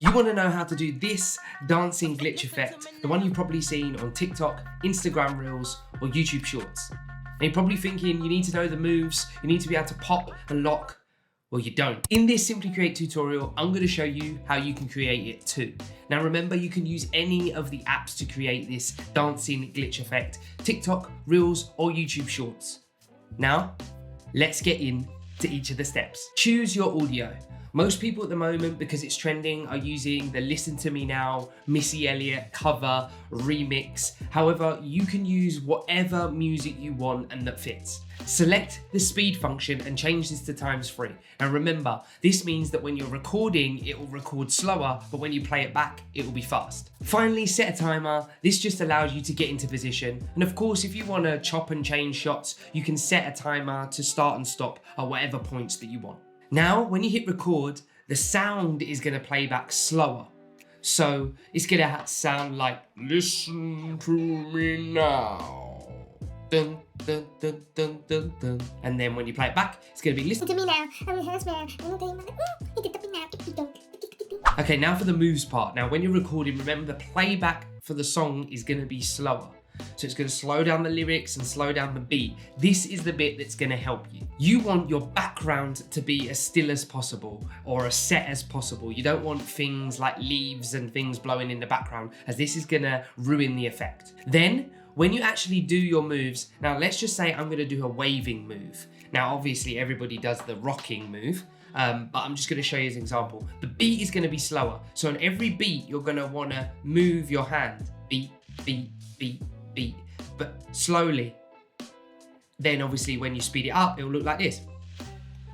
You want to know how to do this dancing glitch effect, the one you've probably seen on TikTok, Instagram Reels, or YouTube Shorts. And you're probably thinking you need to know the moves, you need to be able to pop and lock. Well, you don't. In this Simply Create tutorial, I'm going to show you how you can create it too. Now remember, you can use any of the apps to create this dancing glitch effect, TikTok, Reels, or YouTube Shorts. Now, let's get into each of the steps. Choose your audio. Most people at the moment, because it's trending, are using the Listen to Me Now, Missy Elliott cover, remix. However, you can use whatever music you want and that fits. Select the speed function and change this to ×3. Now remember, this means that when you're recording, it will record slower, but when you play it back, it will be fast. Finally, set a timer. This just allows you to get into position. And of course, if you want to chop and change shots, you can set a timer to start and stop at whatever points that you want. Now, when you hit record, the sound is going to play back slower. So it's going to sound like, listen to me now. Dun, dun, dun, dun, dun, dun. And then when you play it back, it's going to be, listen to me now. Okay, now for the moves part. Now, when you're recording, remember the playback for the song is going to be slower. So it's going to slow down the lyrics and slow down the beat. This is the bit that's going to help you. You want your background to be as still as possible or as set as possible. You don't want things like leaves and things blowing in the background, as this is going to ruin the effect. Then, when you actually do your moves, now let's just say I'm going to do a waving move. Now, obviously, everybody does the rocking move. But I'm just going to show you as an example. The beat is going to be slower. So on every beat, you're going to want to move your hand. Beat, beat, beat, beat, but slowly. Then obviously when you speed it up, it will look like this.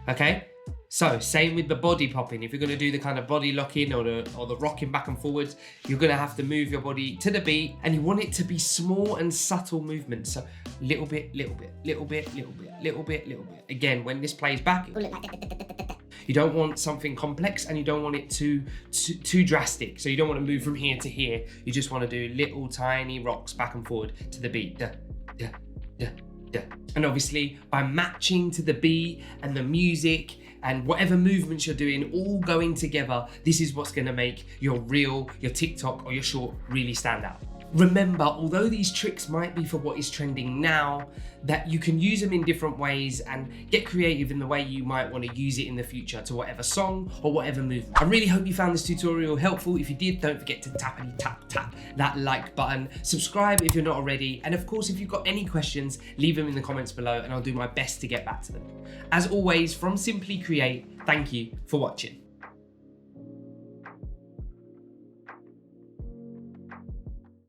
Okay? So same with the body popping. If you're going to do the kind of body locking or the rocking back and forwards, you're going to have to move your body to the beat, and you want it to be small and subtle movements. So little bit, little bit, little bit, little bit, little bit, little bit. Again, when this plays back, it will look like you don't want something complex, and you don't want it too drastic. So you don't want to move from here to here. You just want to do little tiny rocks back and forward to the beat. Da, da, da, da. And obviously by matching to the beat and the music and whatever movements you're doing all going together, this is what's going to make your reel, your TikTok or your short really stand out. Remember, although these tricks might be for what is trending now, that you can use them in different ways and get creative in the way you might want to use it in the future to whatever song or whatever movement. I really hope you found this tutorial helpful. If you did, don't forget to tap that like button. Subscribe if you're not already. And of course, if you've got any questions, leave them in the comments below and I'll do my best to get back to them. As always, from Simply Create, thank you for watching.